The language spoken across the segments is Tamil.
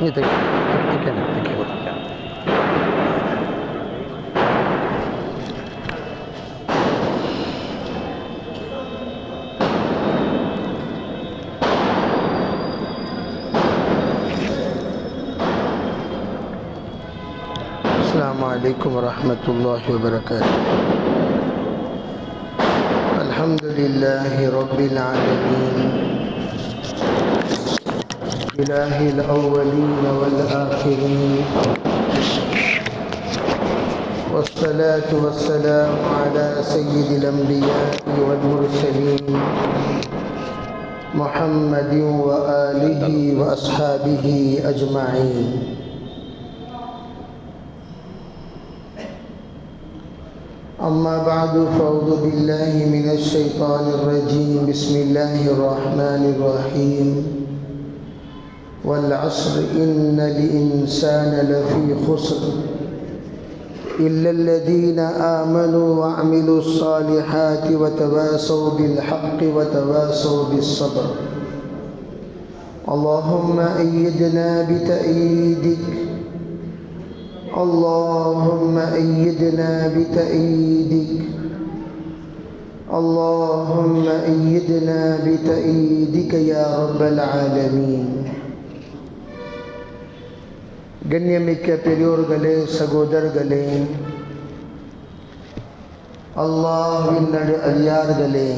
السلام عليكم ورحمة الله وبركاته. الحمد لله رب العالمين إله الأولين والآخرين، والصلاة والسلام على سيد الأنبياء والمرسلين محمد وآله وأصحابه أجمعين. أما بعد، فأعوذ بالله من الشيطان الرجيم. بسم الله الرحمن الرحيم. والعصر إن الإنسان لفي خسر إلا الذين آمنوا وعملوا الصالحات وتواصوا بالحق وتواصوا بالصبر. اللهم أيدنا بتأييدك، اللهم أيدنا بتأييدك، اللهم أيدنا بتأييدك يا رب العالمين. கண்ணியமிக்க பெரியோர்களே, சகோதரர்களே, அல்லாஹ்வின் அடியார்களே,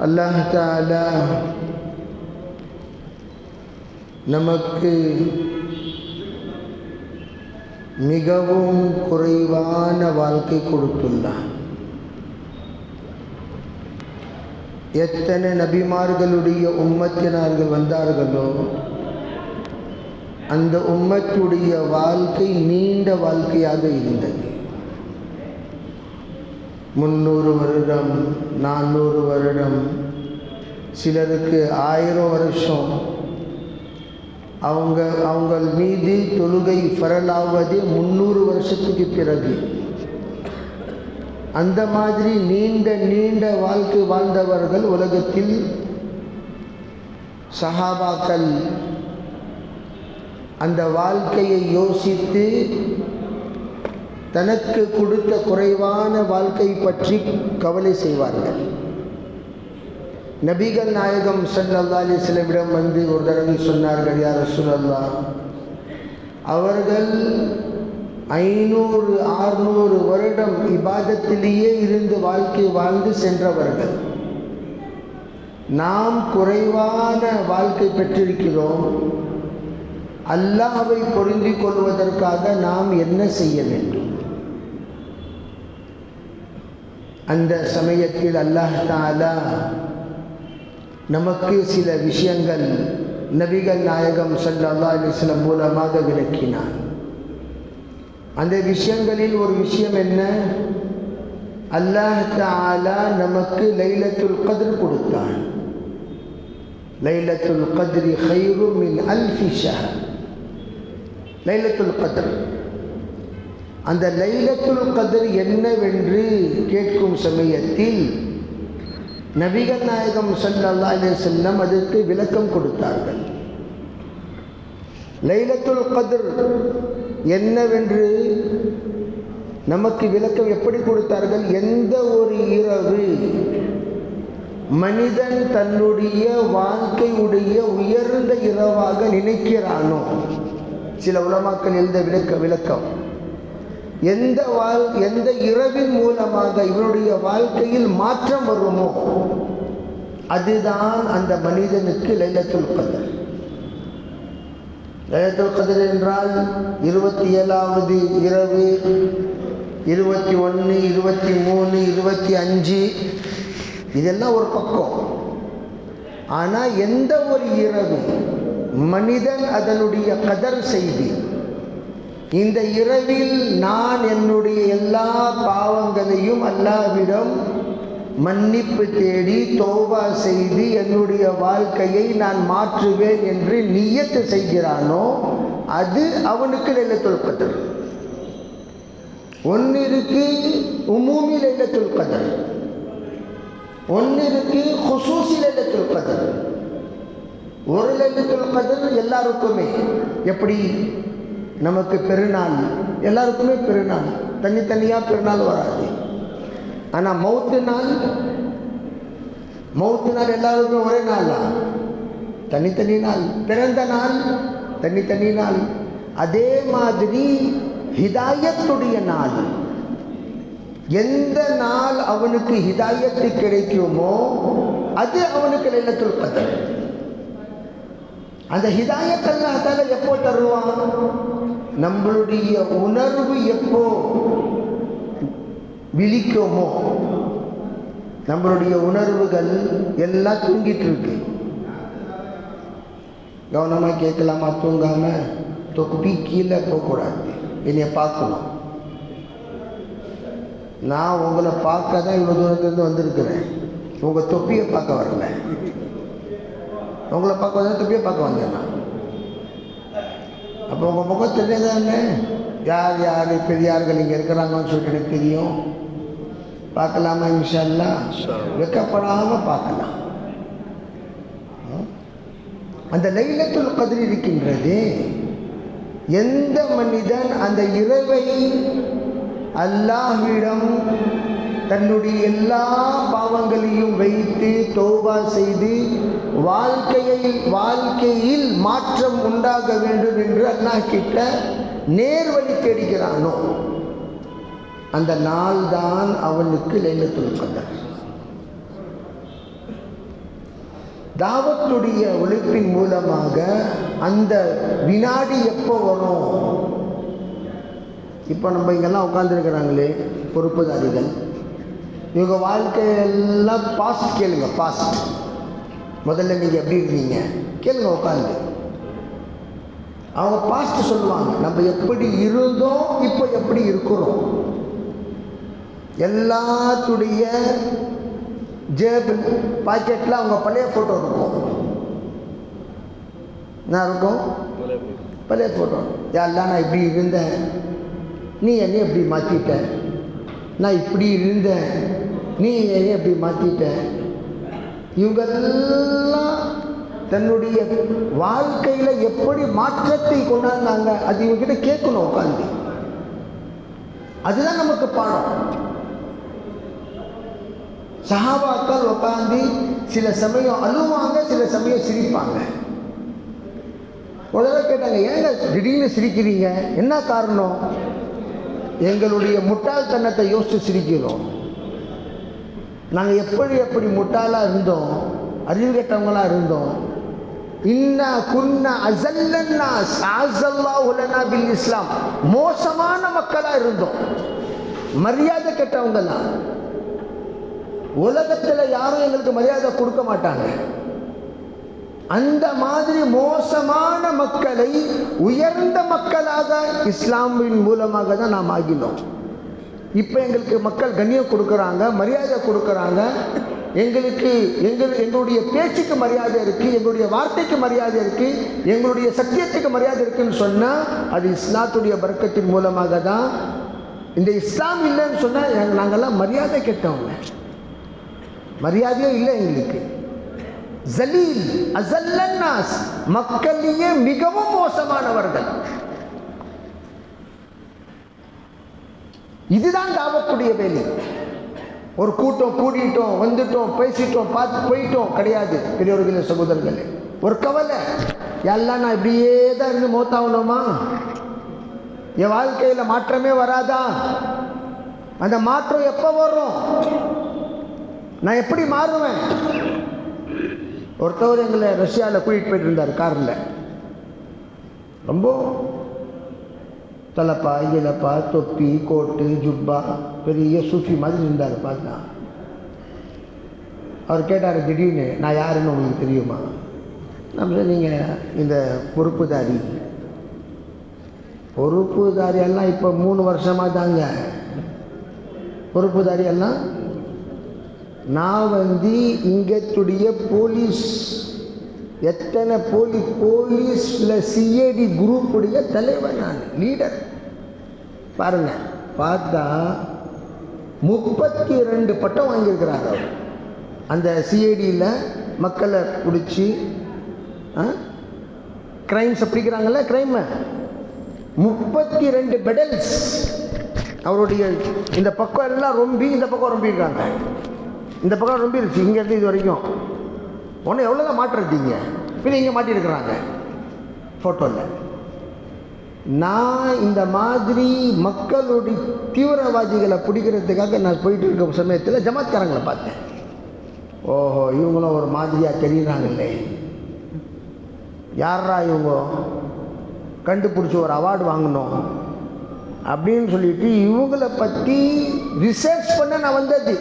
அல்லாஹ் தஆலா நமக்கு மிகவும் குறைவான வாழ்க்கை கொடுத்துள்ளார். எத்தனை நபிமார்களுடைய உம்மத்தினார்கள் வந்தார்களோ அந்த உம்மத்துடைய வாழ்க்கை நீண்ட வாழ்க்கையாக இருந்தது. 300 வருடம், 400 வருடம், சிலருக்கு 1000 வருஷம். அவங்க மீது தொழுகை ஃபரலாவது 300 வருஷத்துக்கு பிறகு. அந்த மாதிரி நீண்ட வாழ்க்கை வாழ்ந்தவர்கள் உலகத்தில் சஹாபாக்கள். அந்த வாழ்க்கையை யோசித்து தனக்கு கொடுத்த குறைவான வாழ்க்கை பற்றி கவலை செய்வார்கள். நபிகள் நாயகம் ஸல்லல்லாஹு அலைஹி வஸல்லம் வந்து ஒரு தடவை சொன்னார்கள், யா ரசூலல்லாஹ், அவர்கள் 500-600 வருடம் இபாதத்திலேயே இருந்து வாழ்க்கை வாழ்ந்து சென்றவர்கள். நாம் குறைவான வாழ்க்கை பெற்றிருக்கிறோம். அல்லாஹ்வை பொருந்திக் கொள்வதற்காக நாம் என்ன செய்ய வேண்டும்? அந்த சமயத்தில் அல்லாஹ் தஆலா நமக்கு சில விஷயங்கள் நபிகள் நாயகம் ஸல்லல்லாஹு அலைஹி வஸல்லம் மூலமாக விளக்கினார். அந்த விஷயங்களில் ஒரு விஷயம் என்ன? அல்லாஹ் தஆலா நமக்கு லைலத்துல் கத்ர் கொடுத்தான். லைலத்துல் கத்ரி கைரு மின் அல்ஃபி ஷஹர். லைலத்துல் கத்ர், அந்த லைலத்துல் கத்ர் என்னவென்று கேட்கும் சமயத்தில் நபிகள் நாயகம் ஸல்லல்லாஹு அலைஹி வஸல்லம் அதற்கு விளக்கம் கொடுத்தார்கள். லைலத்துல் கத்ர் என்னவென்று நமக்கு விளக்கம் எப்படி கொடுத்தார்கள்? எந்த ஒரு இரவு மனிதன் தன்னுடைய வாழ்க்கையுடைய உயர்ந்த இரவாக நினைக்கிறானோ, சில உலமாக்கள் எழுத விளக்கம், எந்த இரவின் மூலமாக இவனுடைய வாழ்க்கையில் மாற்றம் வருமோ அதுதான் அந்த மனிதனுக்கு லைலத்துல் கத்ர். லைலத்துல் கத்ர் என்றால் 27வது இரவு, 21, 23, 25 இதெல்லாம் ஒரு பக்கம். ஆனால் எந்த ஒரு இரவு மனிதன் அதனுடைய கதர் செய்தி, இந்த இரவில் நான் என்னுடைய எல்லா பாவங்களையும் அல்லாஹ்விடம் மன்னிப்பு தேடி தௌபா செய்து என்னுடைய வாழ்க்கையை நான் மாற்றுவேன் என்று நியத்து செய்கிறானோ அது அவனுக்கு லைலத்துல் கத்ர். ஒன்று இருக்கு உமூமி லைலத்துல் கத்ர், ஒன்று இருக்கு குசூசி லைலத்துல் கத்ர். ஒரு லைலத்துல் கத்ர் எல்லாருக்குமே. எப்படி நமக்கு பெருநாள் எல்லாருக்குமே பெருநாள், தனித்தனியாக பெருநாள் வராது. ஆனால் மௌத்து நாள் எல்லாருக்கும் ஒரே நாள் தான், தனித்தனி நாள். பிறந்த நாள் தனித்தனி நாள். அதே மாதிரி ஹிதாயத்துடைய நாள், எந்த நாள் அவனுக்கு ஹிதாயத்து கிடைக்குமோ அது அவனுக்கு லைலத்துல் கத்ர். அந்த ஹிதாயத் அல்லாஹ் தஆலா எப்போ தருவான்? நம்மளுடைய உணர்வு எப்போ விழிக்குமோ. நம்மளுடைய உணர்வுகள் எல்லாம் தூங்கிட்டு இருக்கு. கவனமாக கேட்கலாமா? தூங்காம தொப்பி கீழே போகக்கூடாது, என்னைய பார்க்கணும். நான் உங்களை பார்க்க தான் இவ்வளோ தூரத்துலேருந்து வந்திருக்கிறேன், உங்கள் தொப்பியை பார்க்க வரல. உங்களை பார்க்க வந்தால் தொப்பியை பார்க்க வந்தேன் நான். அப்போ உங்கள் முகம் தெரியாதானே யார் யார் பெரியார்கள் இங்கே இருக்கிறாங்கன்னு சொல்லிட்டு எனக்கு தெரியும். பார்க்கலாமா? இன்ஷா அல்லாஹ் வெக்கப்படாமல் பார்க்கலாம். அந்த லைலத்துல் கத்ர் இருக்கின்றது. எந்த மனிதன் அந்த இரவை அல்லாஹ்விடம் தன்னுடைய எல்லா பாவங்களையும் வைத்து தௌபா செய்து வாழ்க்கையில் மாற்றம் உண்டாக வேண்டும் என்று அல்லாஹ் கிட்ட நேர்வழி தேடுகிறானோ அந்த நாள் தான் அவனுக்கு லைலத்துல் கத்ர். தாவத்துடைய உழைப்பின் மூலமாக அந்த வினாடி எப்போ வரும்? இப்போ நம்ம இங்கெல்லாம் உட்காந்துருக்கிறாங்களே பொறுப்புதாரிகள், இவங்க வாழ்க்கையெல்லாம் பாஸ்ட் கேளுங்க. பாஸ்ட் முதல்ல நீங்கள் எப்படி இருந்தீங்க கேளுங்க உட்காந்து. அவங்க பாஸ்ட் சொல்லுவாங்க, நம்ம எப்படி இருந்தோம் இப்போ எப்படி இருக்கிறோம். எல்லாத்துடைய ஜேபு பாக்கெட்டில் அவங்க பழைய ஃபோட்டோ இருக்கும். என்ன இருக்கும்? பழைய ஃபோட்டோ. யாரெல்லாம் நான் இப்படி இருந்தேன், நீ என்னை எப்படி மாற்றிட்ட, நான் இப்படி இருந்தேன், நீ என்னை எப்படி மாற்றிட்ட. இவங்கெல்லாம் தன்னுடைய வாழ்க்கையில் எப்படி மாற்றத்தை கொண்டாந்தாங்க அது இவங்ககிட்ட கேட்கணும் உட்காந்து. அதுதான் நமக்கு பாடம். சஹாபாக்கள் உட்காந்து சில சமயம் அழுவாங்க, சில சமயம் சிரிப்பாங்க. முதல்ல கேட்டாங்க, ஏங்க திடீர்னு சிரிக்கிறீங்க, என்ன காரணம்? எங்களுடைய முட்டாள்தனத்தை யோசித்து சிரிக்கிறோம். நாங்கள் எப்படி முட்டாளாக இருந்தோம், அறிவு கெட்டவங்களாக இருந்தோம். இன்னா குன்னா அஸல்லன்னாஸ் அஸல்லாஹு லனா பில் இஸ்லாம், மோசமான மக்களாக இருந்தோம், மரியாதை கெட்டவங்களாம். உலகத்தில் யாரும் எங்களுக்கு மரியாதை கொடுக்க மாட்டாங்க. அந்த மாதிரி மோசமான மக்களை உயர்ந்த மக்களாக இஸ்லாமின் மூலமாக தான் நாம் ஆகினோம். இப்போ எங்களுக்கு மக்கள் கண்ணியம் கொடுக்குறாங்க, மரியாதை கொடுக்குறாங்க. எங்களுடைய பேச்சுக்கு மரியாதை இருக்குது, எங்களுடைய வார்த்தைக்கு மரியாதை இருக்குது, எங்களுடைய சத்தியத்துக்கு மரியாதை இருக்குன்னு சொன்னால் அது இஸ்லாத்துடைய பரக்கத்தின் மூலமாக தான். இந்த இஸ்லாம் இல்லைன்னு சொன்னால் நாங்கள்லாம் மரியாதை கெட்டவங்க, மரியாதையே இல்லை எங்களுக்கு. ஜலீல் அஸல்லன்னாஸ், மக்களிலேயே மிகவும் மோசமானவர்கள். இதுதான் தாவத்துடைய வேலை. ஒரு கூட்டம் கூடிட்டோம், வந்துட்டோம், பேசிட்டோம், பார்த்து போயிட்டோம் கிடையாது. பெரியவர்களே, சகோதரர்களே, ஒரு கவலை, எல்லாம் நான் இப்படியே தான் இருந்து மௌத்தாகணுமா? என் வாழ்க்கையில் மாற்றமே வராதா? அந்த மாற்றம் எப்போ வரும்? நான் எப்படி மாறுவேன்? ஒருத்தவர் எங்களை ரஷ்யாவில் கூட்டிகிட்டு போயிட்டு இருந்தார் காரில். ரொம்ப தலைப்பா இலப்பா தொப்பி கோட்டு ஜுப்பா பெரிய சூஃபி மாதிரி இருந்தார். பார்த்தா அவர் கேட்டார் திடீர்னு, நான் யாருன்னு உங்களுக்கு தெரியுமா? நம்ம நீங்கள் இந்த பொறுப்புதாரியெல்லாம் இப்போ 3 வருஷமாக தாங்க பொறுப்புதாரியெல்லாம். நான் இங்கத்துடைய போலீஸ், எத்தனை போலீஸில் சிஐடி குரூப்புடைய தலைவர், நான் லீடர். பாருங்கள், பார்த்தா 32 பட்டம் வாங்கியிருக்கிறார் அவர். அந்த சிஐடியில் மக்களை பிடிச்சி கிரைம்ஸை பிடிக்கிறாங்கல்ல, கிரைமை 32 மெடல்ஸ் அவருடைய. இந்த பக்கம் எல்லாம் ரொம்பி, இந்த பக்கம் ரொம்பிடுறாங்க, இந்த பக்கம் ரொம்பிடுச்சு இங்கேருந்து இது வரைக்கும். ஒன்று எவ்வளோதான் மாட்டிருக்கீங்க, பின்ன இங்கே மாட்டியிருக்கிறாங்க ஃபோட்டோவில். நான் இந்த மாதிரி மக்களுடைய தீவிரவாதிகளை பிடிக்கிறதுக்காக நான் போயிட்டு இருக்க சமயத்தில் ஜமாத்காரங்களை பார்த்தேன். ஓஹோ, இவங்களும் ஒரு மாதிரியாக தெரியுறாங்களே, யாரா இவங்க, கண்டுபிடிச்சி ஒரு அவார்டு வாங்கணும் அப்படின்னு சொல்லிட்டு இவங்களை பற்றி ரிசர்ச் பண்ண நான் வந்தது.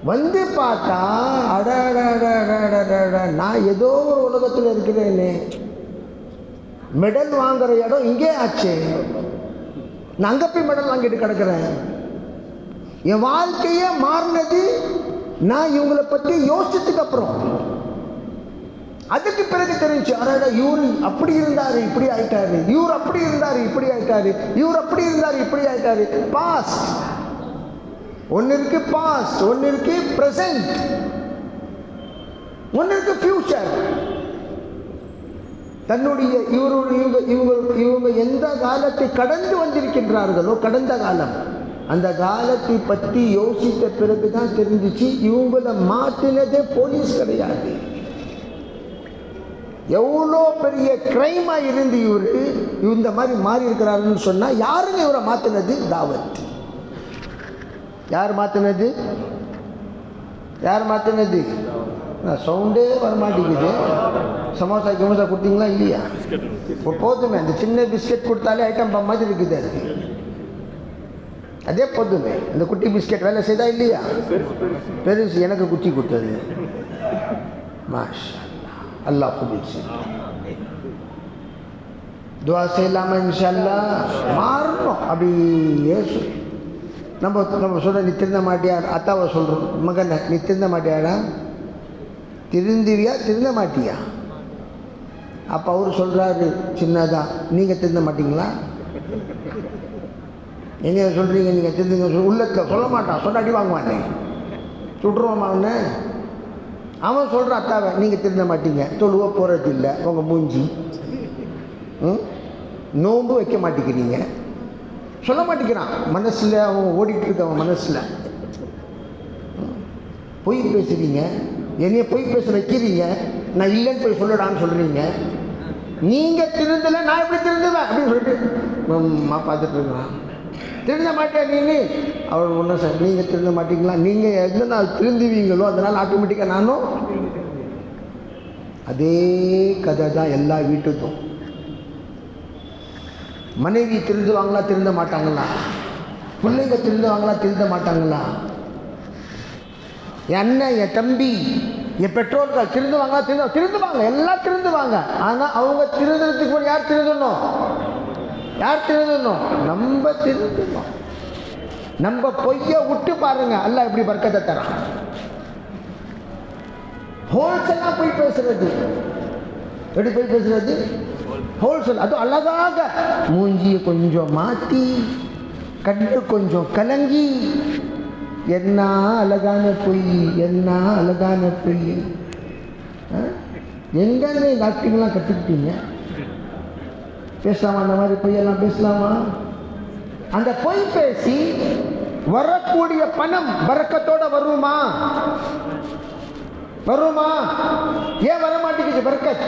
வந்து பார்த்தா அட நான் ஏதோ ஒரு உலகத்தில் இருக்கிறேனே, மெடல் வாங்குற இடம் இங்கே ஆச்சு, நான் அங்கே போய் மெடல் வாங்கிட்டு கிடக்கிறேன். என் வாழ்க்கையே மாறினது நான் இவங்களை பற்றி யோசிச்சதுக்கு அப்புறம். அதுக்கு பிறகு தெரிஞ்சு, அட இவரு அப்படி இருந்தாரு இப்படி ஆயிட்டாரு, இவர் அப்படி இருந்தாரு இப்படி ஆயிட்டாரு, இவர் அப்படி இருந்தாரு இப்படி ஆயிட்டாரு. பாஸ்ட் ஒன்னு இருக்கு, பாஸ்ட் ஒன்னு இருக்கு, பிரசன்ட் ஒன்னு இருக்கு, ஃபியூச்சர். தன்னுடைய இவங்க எந்த காலத்தை கடந்து வந்திருக்கின்றார்களோ, கடந்த காலம், அந்த காலத்தை பற்றி யோசித்த பிறகுதான் தெரிஞ்சிச்சு இவங்களை மாற்றினதே போலீஸ் கிடையாது. எவ்வளோ பெரிய கிரைமா இருந்து இவரு இந்த மாதிரி மாறி இருக்கிறாருன்னு சொன்னா, யாருங்க இவரை மாத்தினது? தாவத். யார் மாத்தினது? யார் மாத்தினது? சவுண்டே வரமாட்டேங்குது. சமோசா கிமோசா கொடுத்தீங்களா இல்லையா? போதுமே, அந்த சின்ன பிஸ்கெட் கொடுத்தாலே ஐட்டம் மாதிரி இருக்குது. அது அதே போதுமே, அந்த குட்டி பிஸ்கெட் வேலை செய்தா இல்லையா? பெருசு எனக்கு குச்சி கொடுத்தது. மாஷா அல்லாஹ் கபூல் செய்யட்டும். துவா செய்யலாமா? இன்ஷாஅல்லாஹ் மாறணும். அப்படியே நம்ம சொல்ற, நீ திருந்த மாட்டியா? அத்தாவை சொல்கிறோம், மகனை நீ திருந்த மாட்டியாடா? திருந்துவியா திருந்த மாட்டியா? அப்போ அவர் சொல்கிறாரு சின்னதா, நீங்கள் திருந்த மாட்டீங்களா? எங்கே சொல்கிறீங்க நீங்கள் திருந்துங்க? உள்ளத்தில் சொல்ல மாட்டான், சொன்ன அடி வாங்க மாட்டேன், சுட்டுருவோம் அவனை. அவன் சொல்கிறான் அத்தாவை, நீங்கள் திருந்த மாட்டீங்க, தொழுவ போகிறது இல்லை, உங்கள் மூஞ்சி, நோன்பு வைக்க மாட்டேங்கிறீங்க, சொல்ல மாட்டேங்கிறான். மனசில் அவன் ஓடிட்டு இருக்க, அவன் மனசில் பொய் பேசுகிறீங்க, என்னைய பொய் பேச வைக்கிறீங்க, நான் இல்லைன்னு போய் சொல்லடான்னு சொல்கிறீங்க. நீங்கள் திருந்தலை, நான் எப்படி திருந்துவேன் அப்படின்னு சொல்லிட்டு பார்த்துட்டு இருக்கிறான். திருந்த மாட்டேன் நீ. அவர் ஒன்றும் சார், நீங்கள் திருந்த மாட்டீங்களா? நீங்கள் எந்த நாள் திருந்துவீங்களோ அதனால் ஆட்டோமேட்டிக்காக நானும். அதே கதை தான் எல்லா வீட்டுக்கும். மனைவி திருந்துவாங்களா திருந்த மாட்டாங்களா? பிள்ளைங்க திருந்துவாங்களா திருந்த மாட்டாங்களா? என் அண்ணன், என் தம்பி, என் பெற்றோர்கள் திருந்துவாங்களா திருந்துவாங்க, எல்லாம் திருந்துவாங்க. ஆனால் அவங்க திருந்துறதுக்கு யார் திருந்தணும்? யார் திருந்தணும்? நம்ம திருந்தணும். நம்ம பொய்ய விட்டு பாருங்க, அல்லாஹ் எப்படி பர்க்கத்தை தரான். ஹோல்சேலா போய் பேசுறது, எப்படி போய் பேசுறது? ஹோல்சேல். அதுவும் அழகாக மூஞ்சியை கொஞ்சம் மாற்றி, கண்ணு கொஞ்சம் கலங்கி, என்ன அழகான பொய், என்ன அழகான பொய். எங்கன்னு டாக்டர்லாம் கற்றுக்கிட்டீங்க? பேசலாமா? அந்த மாதிரி பொய்யெல்லாம் பேசலாமா? அந்த பொய் பேசி வரக்கூடிய பணம் பரக்கத்தோட வருமா? வருமா? ஏன் வர மாட்டேங்குது பரக்கத்?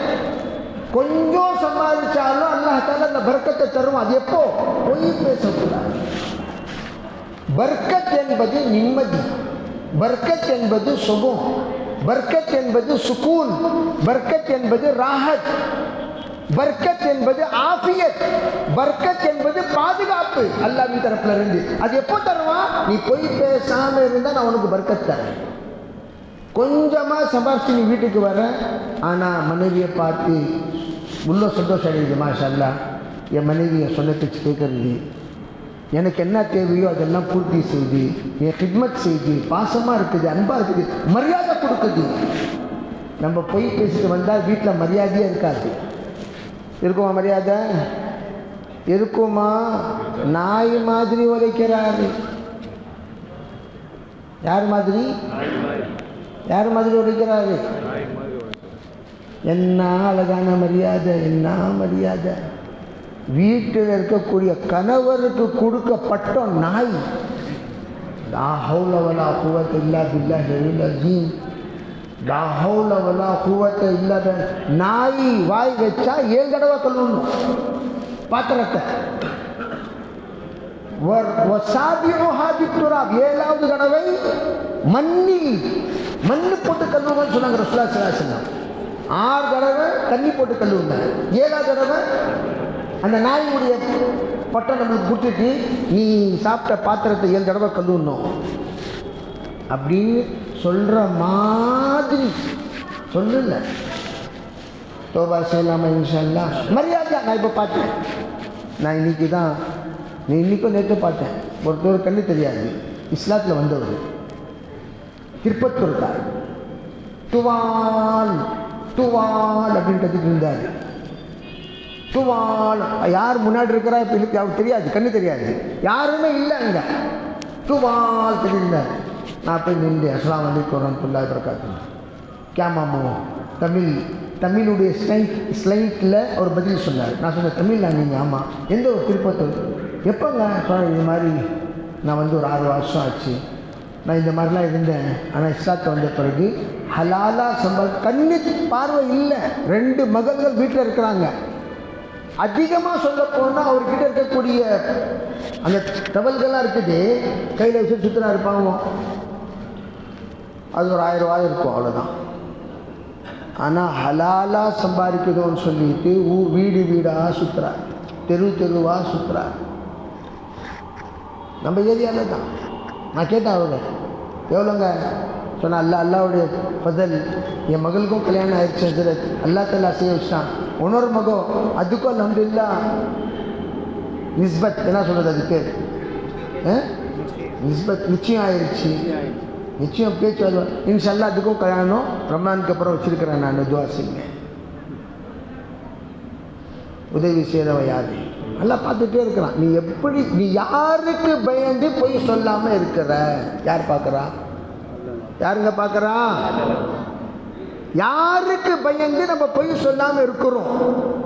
கொஞ்சம் சம்பாதிச்சாலும் அல்லாஹ் தஆலா அந்த பரக்கத்தை தரும். அது எப்போ? பொய் பேசக்கூடாது. பர்க்கத் என்பது நிம்மதி, பர்க்கத் என்பது சுகம், பர்க்கத் என்பது சுகூன், பர்க்கத் என்பது ராஹத், பர்க்கத் என்பது ஆஃபியத், பர்க்கத் என்பது பாதுகாப்பு அல்லாஹ்வின் தரப்புல இருந்து. அது எப்போ தருவான்? நீ பொய் பேசாம இருந்தா நான் உனக்கு பர்க்கத் தரேன். கொஞ்சமா சம்பாதிச்சு நீ வீட்டுக்கு வர, ஆனா மனைவியை பார்த்து உள்ள சந்தோஷம் அடையுது. மாஷா அல்லாஹ், என் மனைவியை சொன்ன பேச்சு கேட்கறது, எனக்கு என்ன தேவையோ அதெல்லாம் பூர்த்தி செய்து, என் ஹிட்மத் செய்து, பாசமாக இருக்குது, அன்பாக இருக்குது, மரியாதை கொடுக்குது. நம்ம பொய் பேசிட்டு வந்தால் வீட்டில் மரியாதையே இருக்காது. இருக்குமா மரியாதை? இருக்குமா? நாய் மாதிரி உழைக்கிறாரு. யார் மாதிரி? யார் மாதிரி உடைக்கிறாரு? என்ன அழகான மரியாதை, என்ன மரியாதை! வீட்டில் இருக்கக்கூடிய கணவருக்கு கொடுக்கப்பட்ட நாய். லா ஹவுல வலா குவத்த இல்லா பில்லாஹில் அஸீம். லா ஹவுல வலா குவத்த இல்லா பில்லாஹ். நாய் வாய் வச்சா 7 தடவை கழுவணும் பாத்திரத்தை. 7வது தடவை மண்ணு போட்டு கழுவுங்கன்னு சொன்னாங்க ரசூலுல்லாஹி ஸல்லல்லாஹு அலைஹி வஸல்லம். 6 தடவை தண்ணி போட்டு கழுவுங்க. 7வது தடவை அந்த நாயுடைய பட்டம் நம்மளுக்கு கொடுத்துட்டு நீ சாப்பிட்ட பாத்திரத்தை 7 தடவை கழுவணும் அப்படின்னு சொல்ற மாதிரி சொல்லல. தோபா செய்யலாமா இன்ஷா அல்லாஹ். மரியாதை நான் இப்போ பார்த்தேன். நான் இன்னைக்கும் நேற்று பார்த்தேன். ஒருத்தர் கண்ணு தெரியாது, இஸ்லாத்தில் வந்தவர், திருப்பத்தூர்கார். துவால் துவால் அப்படின்ட்டு இருந்தார். துவால் யார் முன்னாடி இருக்கிறா இப்போ அவருக்கு தெரியாது, கண்ணு தெரியாது, யாருமே இல்லை அங்கே. துவால் தெரிந்தார். நான் போய் நின்று அஸ்ஸலாமு அலைக்கும் வரஹ்மத்துல்லாஹி வபரகாத்துஹு. கே மாமோ தமிழுடைய ஸ்லைட்டில் அவர் பதில் சொன்னார். நான் சொன்னேன் தமிழ் நான் நீங்கள்? ஆமாம். எந்த ஒரு திருப்பத்தூர்? எப்போங்க? இது மாதிரி நான் ஒரு 6 வருஷம் ஆச்சு. நான் இந்த மாதிரிலாம் இருந்தேன். ஆனால் இஸ்லாத்தை வந்த பிறகு ஹலாலாக கண்ணு பார்வை இல்லை. 2 மகள்கள் வீட்டில் இருக்கிறாங்க. அதிகமாக சொல்ல போனால் அவர்கிட்ட இருக்கக்கூடிய அந்த தவல்கள்லாம் இருக்குது, கையில் வச்சு சுற்றினா இருப்பாங்க. அது ஒரு 1000 ரூபாய் இருக்கும், அவ்வளோதான். ஆனால் ஹலாலாக சம்பாதிக்கணும்னு சொல்லிட்டு வீடு வீடாக சுற்றுறார், தெருவாக சுற்றுறார். நம்ம ஏரியாவில் தான். நான் கேட்டேன் அவங்க எவ்வளோங்க சொன்னால், அல்லாவுடைய ஃபதல், என் மகளுக்கும் கல்யாணம் ஆயிடுச்சு, அல்லா தஆலா செய்ய வச்சிட்டான். இன்னொரு மகம் அதுக்கும் அல்ஹம்துலில்லாஹ் நிஸ்பத் என்ன சொல்கிறது, அது பேர் நிஸ்பத், நிச்சயம் ஆயிடுச்சு. நிச்சயம் பேச்சு இன்ஷா அல்லாஹ் அதுக்கும் கல்யாணம் ரமலானுக்கு அப்புறம் வச்சிருக்கிறேன். நான் துஆ செய்யுங்க. உதவி செய்கிறவன் யாரு? நல்லா பார்த்துட்டே இருக்கிறான். நீ யாருக்கு பயந்து போய் சொல்லாமல் இருக்கிற? யார் பார்க்குறா? யாருங்க பார்க்குறா? யாருக்கு பயந்து நம்ம போய் சொல்லாமல் இருக்கிறோம்?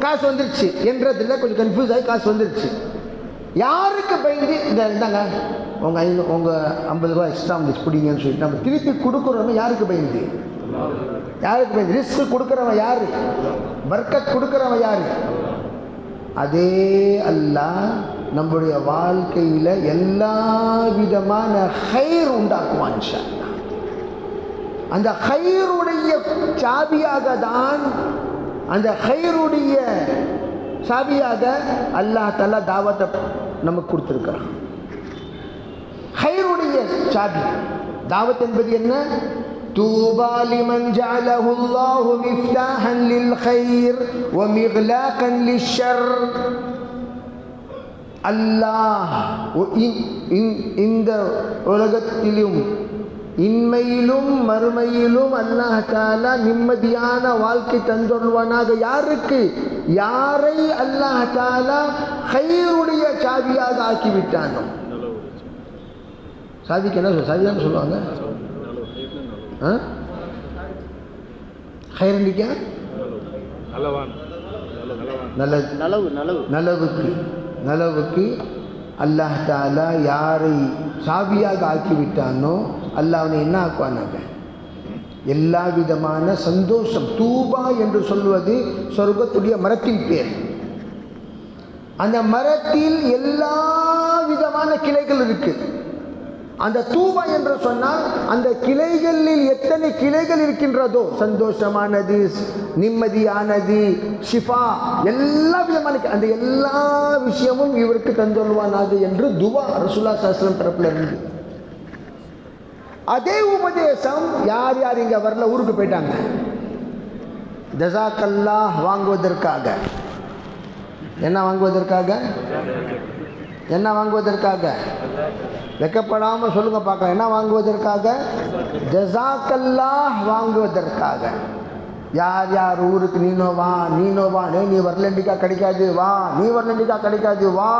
காசு வந்துருச்சு என்றதில் கொஞ்சம் கன்ஃபியூஸ் ஆகி காசு வந்துருச்சு. யாருக்கு பயந்து இந்தாங்க உங்கள் 50 ரூபா எக்ஸ்ட்ரா வந்துச்சு பிடிங்கன்னு சொல்லிட்டு நம்ம திருப்பி கொடுக்குறவங்க யாருக்கு பயந்து? யாருக்கு பயந்து? ரிஸ்க் கொடுக்குறவன் யாரு? பர்க்கத் கொடுக்குறவன் யாரு? அதே அல்லாஹ் நம்முடைய வாழ்க்கையில் எல்லா விதமான ஹைர் உண்டாக்குவான் இன்ஷா அல்லாஹ். அந்த ஹைருடைய சாபியாக தான், அந்த ஹைருடைய சாபியாக அல்லாஹ் தஆலா தாவத்தை நமக்கு கொடுத்துருக்கிறான். ஹைருடைய சாபி தாவத் என்பது என்ன? தூபா லிமன் ஜஅலஹு அல்லாஹு மிஃப்தாஹன் லில் கைர் வ மிக்லாகன் லிஷ்ஷர். அல்லாஹ் இந்த உலகத்திலும் இன்மையிலும் மறுமையிலும் அல்லாஹ் தஆலா நிம்மதியான வாழ்க்கை தந்துள்வானாக. யாருக்கு? யாரை அல்லாஹ் தஆலா கைருடைய சாவியாக ஆக்கிவிட்டானோ. சாவிக்கு என்ன சாவியான்னு சொல்லுவாங்க? ஹைரண்டிக்கா நலவுக்கு அல்லாஹ் தஆலா யாரை சாவியாக ஆக்கிவிட்டானோ அல்லாஹ் அவனை என்ன ஆக்குவானாங்க? எல்லா விதமான சந்தோஷம். தூபா என்று சொல்வது சொர்க்கத்துடைய மரத்தின் பேர். அந்த மரத்தில் எல்லா விதமான கிளைகள் இருக்கு. அந்த தூபா என்று சொன்னால் அந்த கிளைகளில் எத்தனை கிளைகள் இருக்கின்றதோ, சந்தோஷமானது, நிம்மதியானது, ஷிஃபா, எல்லா விதமான அந்த எல்லா விஷயமும் இவருக்கு தந்துள்வானாது என்று துவா ரசூலுல்லாஹி ஸல்லல்லாஹு அலைஹி வஸல்லம் தரப்புல இருந்து. அதே உபதேசம் யார் யார் இங்கே வரல, ஊருக்கு போயிட்டாங்க, ஜஸாக்கல்லாஹ் வாங்குவதற்காக. என்ன வாங்குவதற்காக? என்ன வாங்குவதற்காக? வெக்கப்படாமல் சொல்லுங்க பார்க்கலாம். என்ன வாங்குவதற்காக? ஜஸாக்கல்லாஹ் வாங்குவதற்காக. யார் யார் ஊருக்கு நீனோ வா நீ வரலண்டிக்கா கிடைக்காது, வா நீ வரலண்டிக்கா கிடைக்காது, வா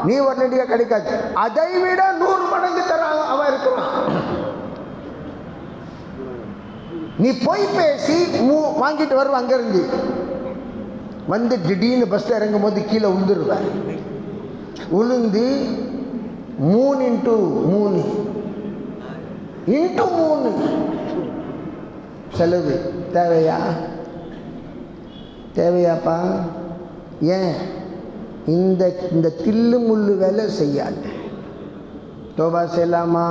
நீ வரலண்டிக்கா கிடைக்காது, அதை விட 100 மடங்கு தர அவன் இருக்கிறான். நீ போய் பேசி வாங்கிட்டு வருவ. அங்கேருந்து வந்து திடீர்னு பஸ்ஸில் இறங்கும் போது கீழே விழுந்துருவேன். உளுந்து 3x3 செலவு தேவையாப்பா? ஏன் இந்த தில்லு முள்ளு வேலை செய்யாது? தோபா செய்யலாமா?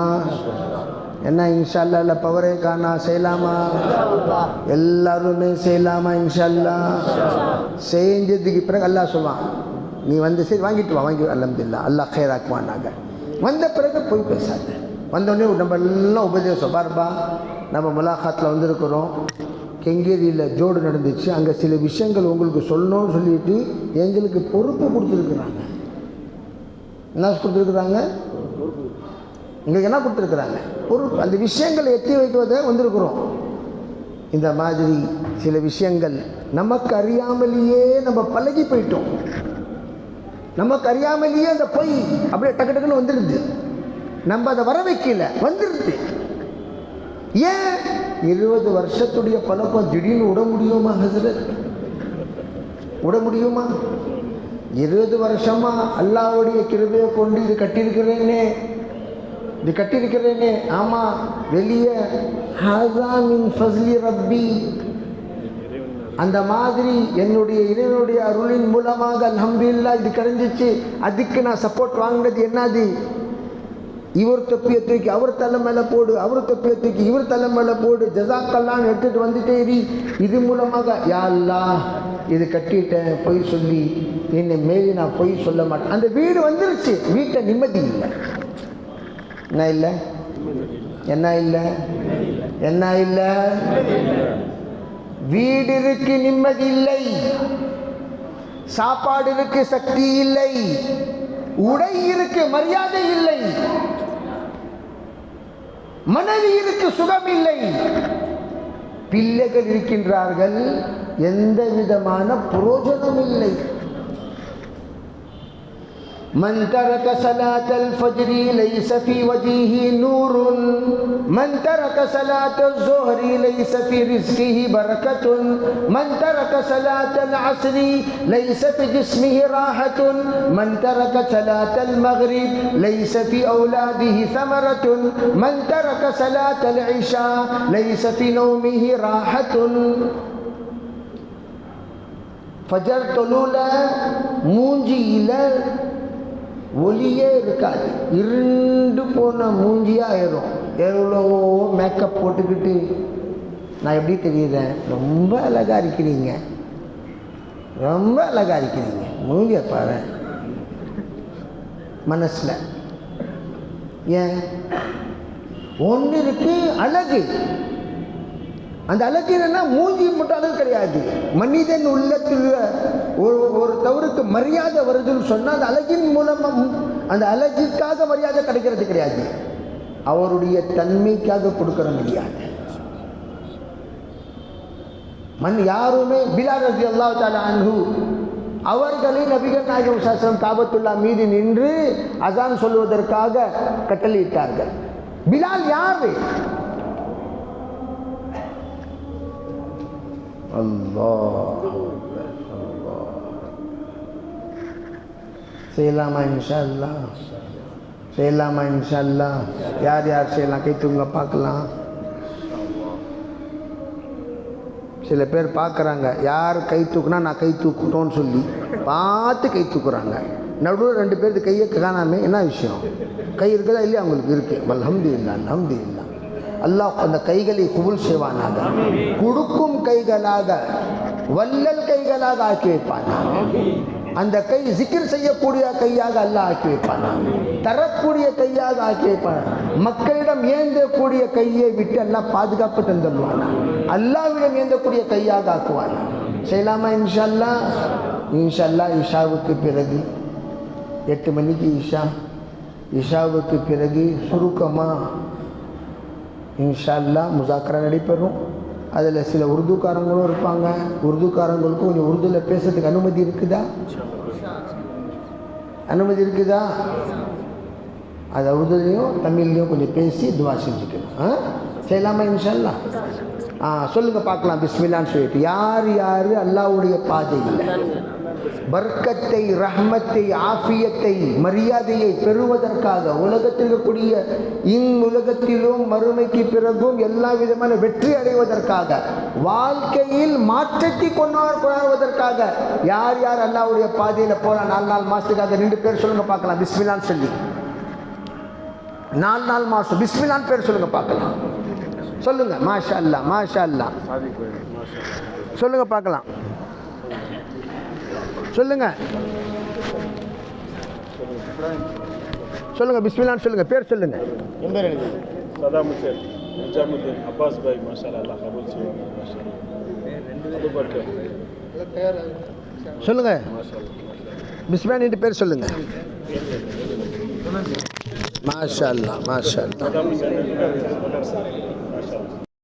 என்ன இன்ஷா அல்லாஹ்? இல்லை பவரே காணா செய்யலாமா? எல்லாருமே செய்யலாமா? இன்ஷா அல்லாஹ். செஞ்சதுக்கு பிறகு அல்லாஹ் சொல்லுவான், நீ வந்து சரி வாங்கிட்டு வா, அல்ஹம்துலில்லாஹ், அல்லாஹ் ஹைராக்குவானாக. வந்த பிறகு போய் பேசாத. வந்தோடனே நம்ம எல்லாம் உபதேசம் பாருப்பா, நம்ம முலாகாத்தில் வந்திருக்கிறோம், கெங்கேரியில் ஜோடு நடந்துச்சு, அங்கே சில விஷயங்கள் உங்களுக்கு சொல்லணும்னு சொல்லிட்டு எங்களுக்கு பொறுப்பு கொடுத்துருக்குறாங்க. என்ன கொடுத்துருக்குறாங்க? எங்களுக்கு என்ன கொடுத்துருக்குறாங்க? பொறுப்பு. அந்த விஷயங்களை எத்தி வைக்குவதை வந்திருக்கிறோம். இந்த மாதிரி சில விஷயங்கள் நமக்கு அறியாமலேயே நம்ம பழகி போயிட்டோம். நமக்கு அறியாமலேயே அந்த பொய் அப்படியே டக்கு டக்குன்னு வந்துடுது. நம்ம அதை வர வைக்கல, வந்துடுது. ஏன் 20 வருஷத்துடைய பழக்கம் திடீர்னு விட முடியுமா ஹஸ்ரத்? விட முடியுமா? 20 வருஷமா அல்லாஹ்வுடைய கிருபையை கொண்டு இது கட்டியிருக்கிறேனே. ஆமாம், வெளியே ஹாஸா மின் ஃபஸ்லி ரப்பி, அந்த மாதிரி என்னுடைய இறைவனுடைய அருளின் மூலமாக அல்ஹம்துலில்லாஹ் இது கிடைஞ்சிச்சு. அதுக்கு நான் சப்போர்ட் வாங்கினது என்னது? இவர் தொப்பியை தூக்கி அவர் தலை மேலே போடு, அவர் தொப்பியை தூக்கி இவர் தலை மேலே போடு, ஜஸாக்கல்லான்னு எடுத்துகிட்டு வந்துட்டே இது மூலமாக யா அல்லாஹ் இது கட்டிட்டேன் பொய் சொல்லி, என்னை மேலே நான் பொய் சொல்ல மாட்டேன். அந்த வீடு வந்துருச்சு, வீட்டை நிம்மதி இல்லை. என்ன இல்லை? வீடு இருக்கு, நிம்மதி இல்லை. சாப்பாடு இருக்கு, சக்தி இல்லை. உடை இருக்கு, மரியாதை இல்லை. மனைவி இருக்கு, சுகம் இல்லை. பிள்ளைகள் இருக்கின்றார்கள், எந்த விதமான பிரயோஜனம் இல்லை. من ترك صلاة الفجر ليس في وجهه نور من ترك صلاة الظهر ليس في رزقه بركة من ترك صلاة العصر ليس في جسمه راحة من ترك صلاة المغرب ليس في أولاده ثمرة من ترك صلاة العشاء ليس في نومه راحة. فجر தொழுல மூஞ்சியில ஒளியே இருக்காது, இருண்டு போன மூஞ்சியாக ஆயிரும். எவ்வளவோ மேக்கப் போட்டுக்கிட்டு நான் எப்படி தெரியுறேன், ரொம்ப அழகாக இருக்கிறீங்க, ரொம்ப அழகாக இருக்கிறீங்க, மூஞ்சியை பாரு. மனசில் ஏன் ஒன்று இருக்கு அழகு. அந்த அழகு என்னன்னா மூஞ்சி மட்டும் அழகு கிடையாது. மனிதன் உள்ளத்தில் ஒரு தவறுக்கு மரியாதை வருதுன்னு சொன்னால் அந்த அழகின் மூலமாக, அந்த அழகுக்காக மரியாதை கிடைக்கிறது கிடையாது, அவருடைய தன்மைக்காக கொடுக்கிற மரியாதை. யாருமே பிலால் ரலியல்லாஹு தஆலா அன்ஹு அவர்களை நபிகள் நாயகம் ஸல்லல்லாஹு அலைஹி வஸல்லம் காபத்துல்லா மீது நின்று அஸான் சொல்வதற்காக கட்டளையிட்டார்கள். பிலால் யாரு? அல்லாஹ் செய்யலாமா? இன்ஷா அல்லாஹ் செய்யலாமா? இன்ஷா அல்லாஹ். யார் யார் செய்யலாம்? கை தூங்க பார்க்கலாம். சில பேர் பார்க்குறாங்க, யார் கை தூக்குனா நான் கை தூக்கணும்னு சொல்லி பார்த்து கை தூக்குறாங்க. நடுவில் 2 பேருக்கு கையை காணாமே, என்ன விஷயம்? கை இருக்குதா இல்லையா? அவங்களுக்கு இருக்குது. அல்ஹம்துலில்லாஹ், அல்ஹம்துலில்லாஹ். அல்லாஹ் அந்த கைகளை குபூல் செய்வானாக, கொடுக்கும் கைகளாக, வல்லல் கைகளாக ஆக்கி வைப்பானாக. அந்த கை ஜிக்ர் செய்யக்கூடிய கையாக அல்லாஹ் ஆக்கி வைப்பானாக, தரக்கூடிய கையாக ஆக்கி வைப்பான். மக்களிடம் ஏந்தக்கூடிய கையை விட்டு அல்லாஹ் பாதுகாப்பு தந்துடுவானா, அல்லாஹ்விடம் ஏந்தக்கூடிய கையாக ஆக்குவானா. செய்யலாமா? இன்ஷா அல்லாஹ். இன்ஷா அல்லாஹ் இஷாவுக்கு பிறகு 8 மணிக்கு இஷாவுக்கு பிறகு சுருக்கமாக இன்ஷா அல்லாஹ் முஸாக்கரா நடைபெறும். அதில் சில உருதுக்காரங்களும் இருப்பாங்க. உருதுக்காரங்களுக்கும் கொஞ்சம் உருதுவில் பேசுறதுக்கு அனுமதி இருக்குதா? அனுமதி இருக்குதா? அதை உருதுலையும் தமிழ்லையும் கொஞ்சம் பேசி துவா செஞ்சுக்கணும். செய்யலாமா? இன்ஷா அல்லாஹ். சொல்லுங்க பார்க்கலாம். பிஸ்மில்லான்னு சொல்லிட்டு யார் யார் அல்லாஹ்வுடைய பாதையில் பர்க்கத்தை, ரஹ்மத்தை, ஆஃபியத்தை, மரியாதையை பெறுவதற்காக உலகத்தில் இருக்கக்கூடிய உலகத்திலும் மறுமைக்கு பிறகும் எல்லா விதமான வெற்றி அடைவதற்காக வாழ்க்கையில் மாற்றத்தை கொண்டாடுவதற்காக யார் யார் அல்லாஹ்வுடைய பாதையில் போகலாம் 4 மாதத்துக்காக 2 பேர் சொல்லுங்க பார்க்கலாம். பிஸ்மில்லான்னு சொல்லி 4 மாதம் பிஸ்மில்லான்னு பேர் சொல்லுங்க பார்க்கலாம். சொல்லுங்க. மாஷா அல்லாஹ், மாஷா அல்லாஹ். சொல்லுங்க பார்க்கலாம். சொல்லுங்க சொல்லுங்க. பிஸ்மில்லான்னு சொல்லுங்க. பேர் சொல்லுங்க. என் பேர் எனக்கு சதாம் ஹுசேன், நிஜாமுதீன், அப்பாஸ் பாய். மாஷா அல்லாஹ் கபூல் செய்வாங்க. மாஷா அல்லாஹ் அபூபக்கர். சொல்லுங்க. பிஸ்மில்லான்னு பேர் சொல்லுங்க. மாஷா அல்லாஹ், மாஷா அல்லாஹ். சதாம் ஹுசேன். மாஷா அல்லாஹ்.